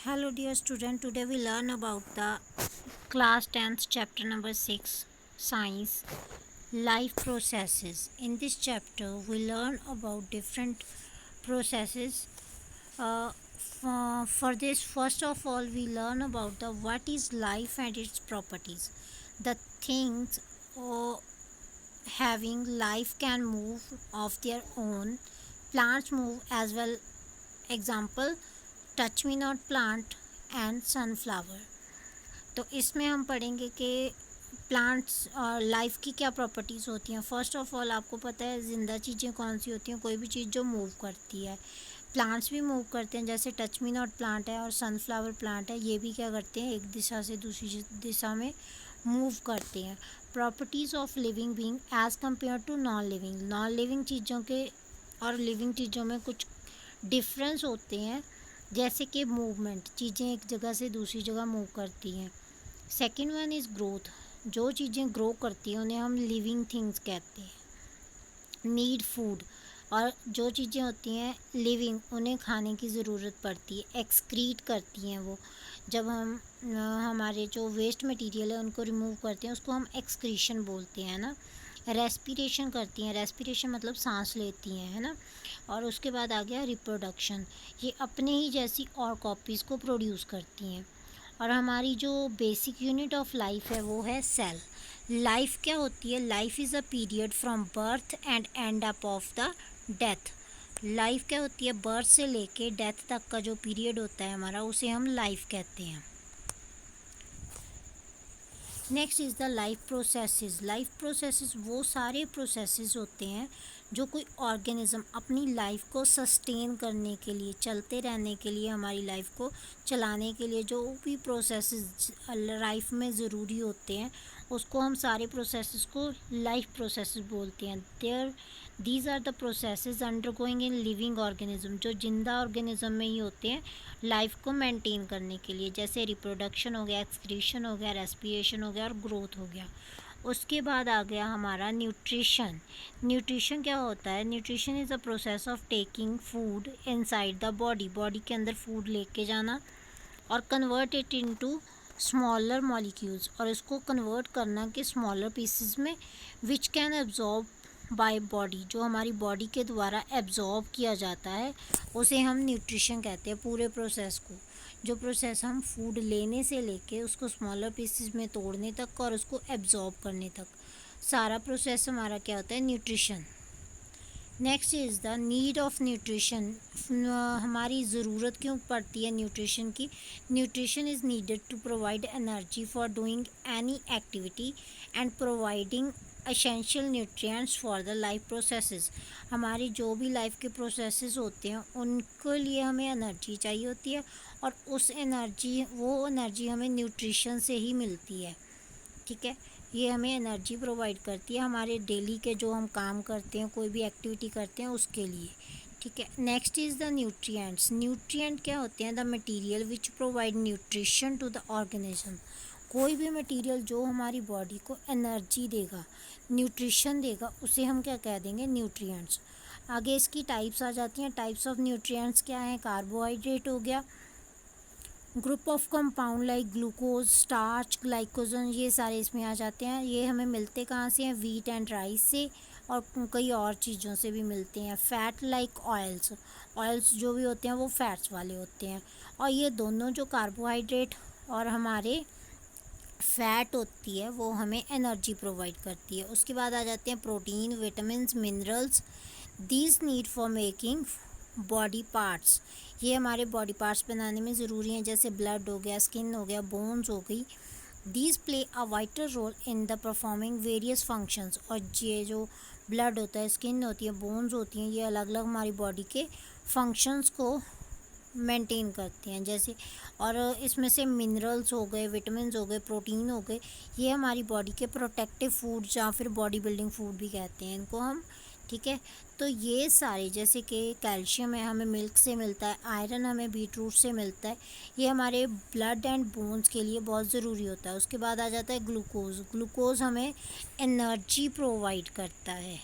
Hello dear student, today we learn about the class 10th chapter number 6 science life processes. In this chapter we learn about different processes. For this, first of all we learn about the what is life and its properties. The things having life can move of their own. Plants move as well. Example, touch me not plant and sunflower. तो इसमें हम पढ़ेंगे कि plants और life की क्या properties होती हैं. फर्स्ट ऑफ ऑल आपको पता है ज़िंदा चीज़ें कौन सी होती हैं. कोई भी चीज़ जो मूव करती है. प्लांट्स भी मूव करते हैं, जैसे टच मी नॉट प्लांट है और सनफ्लावर प्लांट है, ये भी क्या करते हैं, एक दिशा से दूसरी दिशा में मूव करते हैं. Properties of living being as compare to non living चीज़ों के और लिविंग चीज़ों में कुछ डिफरेंस होते हैं. जैसे कि मूवमेंट, चीज़ें एक जगह से दूसरी जगह मूव करती हैं. सेकेंड वन इज़ ग्रोथ, जो चीज़ें ग्रो करती हैं उन्हें हम लिविंग थिंग्स कहते हैं. नीड फूड, और जो चीज़ें होती हैं लिविंग उन्हें खाने की ज़रूरत पड़ती है. एक्सक्रीट करती हैं वो, जब हम हमारे जो वेस्ट मटेरियल है उनको रिमूव करते हैं उसको हम एक्सक्रीशन बोलते हैं ना. रेस्पिरेशन करती हैं, रेस्पिरेशन मतलब सांस लेती हैं, है ना. और उसके बाद आ गया रिप्रोडक्शन, ये अपने ही जैसी और कॉपीज़ को प्रोड्यूस करती हैं. और हमारी जो बेसिक यूनिट ऑफ लाइफ है वो है सेल. लाइफ क्या होती है, life is a period from birth and up of the death. Life क्या होती है, बर्थ से लेके डेथ तक का जो पीरियड होता है हमारा, उसे हम लाइफ कहते हैं. Next is the life processes. Life processes वो सारे प्रोसेसेस होते हैं जो कोई ऑर्गेनिज्म अपनी लाइफ को सस्टेन करने के लिए, चलते रहने के लिए, हमारी लाइफ को चलाने के लिए जो भी प्रोसेसेस लाइफ में ज़रूरी होते हैं उसको हम सारे प्रोसेसेस को लाइफ प्रोसेसेस बोलते हैं. These are the processes undergoing in living organism, जो जिंदा ऑर्गेनिज्म में ही होते हैं लाइफ को मेंटेन करने के लिए. जैसे रिप्रोडक्शन हो गया, एक्सक्रीशन हो गया, रेस्पिरेशन हो गया और ग्रोथ हो गया. उसके बाद आ गया हमारा न्यूट्रिशन. न्यूट्रिशन क्या होता है, nutrition is a process of taking food inside the body, body के अंदर फूड लेके जाना और convert it into smaller molecules, और इसको कन्वर्ट करना कि स्मॉलर पीसेस में which can absorb by body, जो हमारी बॉडी के द्वारा एब्जॉर्ब किया जाता है उसे हम न्यूट्रिशन कहते हैं. पूरे प्रोसेस को, जो प्रोसेस हम फूड लेने से लेके उसको स्मॉलर पीसेस में तोड़ने तक और उसको एब्जॉर्ब करने तक, सारा प्रोसेस हमारा क्या होता है, nutrition. Next is the need of nutrition. हमारी ज़रूरत क्यों पड़ती है न्यूट्रिशन की. Nutrition is needed to provide energy for doing any activity and providing essential nutrients for the life processes. हमारी जो भी लाइफ के प्रोसेसेस होते हैं उनके लिए हमें एनर्जी चाहिए होती है, और वो एनर्जी हमें न्यूट्रिशन से ही मिलती है. ठीक है, ये हमें एनर्जी प्रोवाइड करती है हमारे डेली के जो हम काम करते हैं, कोई भी एक्टिविटी करते हैं उसके लिए. ठीक है. Next is the nutrients. Nutrient क्या होते हैं, the material which provide nutrition to the organism. कोई भी मटेरियल जो हमारी बॉडी को एनर्जी देगा, न्यूट्रिशन देगा, उसे हम क्या कह देंगे, न्यूट्रिएंट्स. आगे इसकी टाइप्स आ जाती हैं. टाइप्स ऑफ न्यूट्रिएंट्स क्या हैं, कार्बोहाइड्रेट हो गया, group of compound like glucose, starch, glycogen, ये सारे इसमें आ जाते हैं. ये हमें मिलते कहाँ से हैं, वीट एंड राइस से, और कई और चीज़ों से भी मिलते हैं. फैट लाइक ऑयल्स, ऑयल्स जो भी होते हैं वो फैट्स वाले होते हैं. और ये दोनों जो कार्बोहाइड्रेट और हमारे फैट होती है वो हमें एनर्जी प्रोवाइड करती है. उसके बाद आ जाते हैं protein, vitamins, minerals. These need for making body parts, ये हमारे बॉडी पार्ट्स बनाने में ज़रूरी हैं. जैसे ब्लड हो गया, स्किन हो गया, बोन्स हो गई. These play a vital role in the performing various functions. और ये जो ब्लड होता है, स्किन होती है, बोन्स होती हैं, ये अलग अलग हमारी बॉडी के फंक्शंस को मेंटेन करते हैं. जैसे, और इसमें से मिनरल्स हो गए, विटामिन्स हो गए, प्रोटीन हो गए, ये हमारी बॉडी के प्रोटेक्टिव फूड या फिर बॉडी बिल्डिंग फूड भी कहते हैं इनको हम. ठीक है. तो ये सारे, जैसे कि कैल्शियम है हमें मिल्क से मिलता है, आयरन हमें बीट रूट से मिलता है, ये हमारे ब्लड एंड बोन्स के लिए बहुत ज़रूरी होता है. उसके बाद आ जाता है ग्लूकोज. ग्लूकोज हमें एनर्जी प्रोवाइड करता है.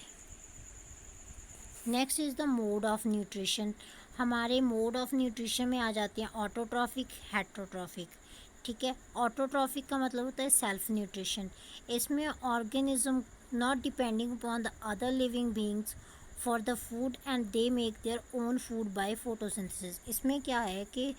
Next is the mode of nutrition. हमारे मोड ऑफ न्यूट्रिशन में आ जाते हैं ऑटोट्रॉफिक, हेट्रोट्रॉफिक। ठीक है, ऑटोट्रॉफिक का मतलब होता है सेल्फ न्यूट्रिशन। इसमें organism not depending upon the other living beings for the food and they make their own food by photosynthesis. इसमें क्या है कि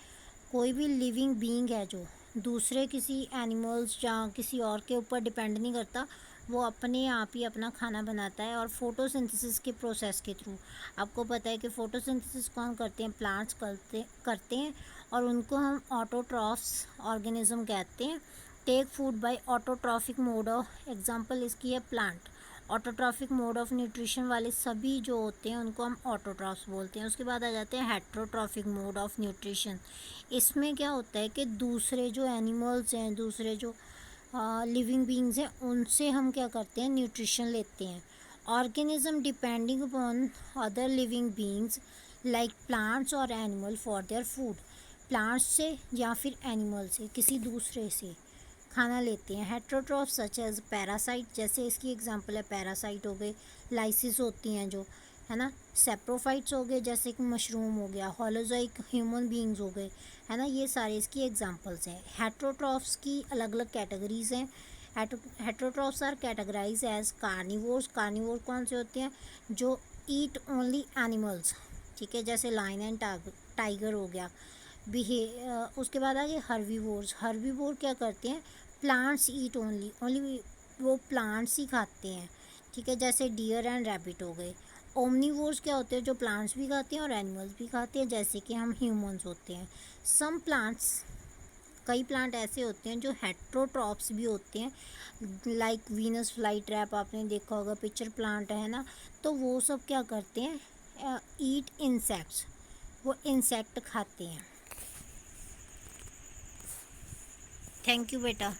कोई भी लिविंग बीइंग है जो दूसरे किसी एनिमल्स या किसी और के ऊपर डिपेंड नहीं करता, वो अपने आप ही अपना खाना बनाता है और फोटोसिंथेसिस के प्रोसेस के थ्रू। आपको पता है कि फोटोसिंथेसिस कौन करते हैं, प्लांट्स करते करते हैं, और उनको हम ऑटोट्रॉफ्स ऑर्गेनिज्म कहते हैं। Take food by autotrophic mode of, example इसकी है plant. Autotrophic mode of nutrition वाले सभी जो होते हैं उनको हम ऑटोट्रॉफ्स बोलते हैं। उसके बाद आ जाते हैं हेट्रोट्रॉफिक मोड ऑफ न्यूट्रिशन। इसमें क्या होता है कि दूसरे जो एनिमल्स हैं, दूसरे जो लिविंग बींग्स हैं, उनसे हम क्या करते हैं, न्यूट्रिशन लेते हैं। Organism depending upon other living beings like plants और animal for their food. Plants से या फिर एनिमल से, किसी दूसरे से खाना लेते हैं। हेट्रोट्रॉफ सच एज पैरासाइट, जैसे इसकी एग्जांपल है पैरासाइट हो गए, लाइसिस होती हैं जो, है ना। सेप्रोफाइट्स हो गए, जैसे कि मशरूम हो गया। हॉलोजोइक ह्यूमन बींग्स हो गए, है ना। ये सारे इसकी एग्जांपल्स हैं। हेट्रोट्रॉफ्स की अलग अलग कैटेगरीज हैं। Heterotrophs are categorize as carnivores. Carnivore कौन से होते हैं, जो ईट ओनली एनिमल्स। ठीक है, जैसे लायन एंड टाइगर हो गया। उसके बाद आ गए हर्बीवोर्स। हर्बीवोर क्या करते हैं, प्लांट्स ईट ओनली, ओनली वो प्लांट्स ही खाते हैं। ठीक है, जैसे डियर एंड रैबिट हो गए। ओमनीवोर्स क्या होते हैं, जो प्लांट्स भी खाते हैं और एनिमल्स भी खाते हैं, जैसे कि हम ह्यूमंस होते हैं। सम प्लांट्स, कई प्लांट ऐसे होते हैं जो हेट्रोट्रॉप्स भी होते हैं, लाइक वीनस फ्लाई ट्रैप आपने देखा होगा, पिक्चर प्लांट है ना। तो वो सब क्या करते हैं, ईट इंसेक्ट्स, वो इंसेक्ट खाते हैं। थैंक यू बेटा।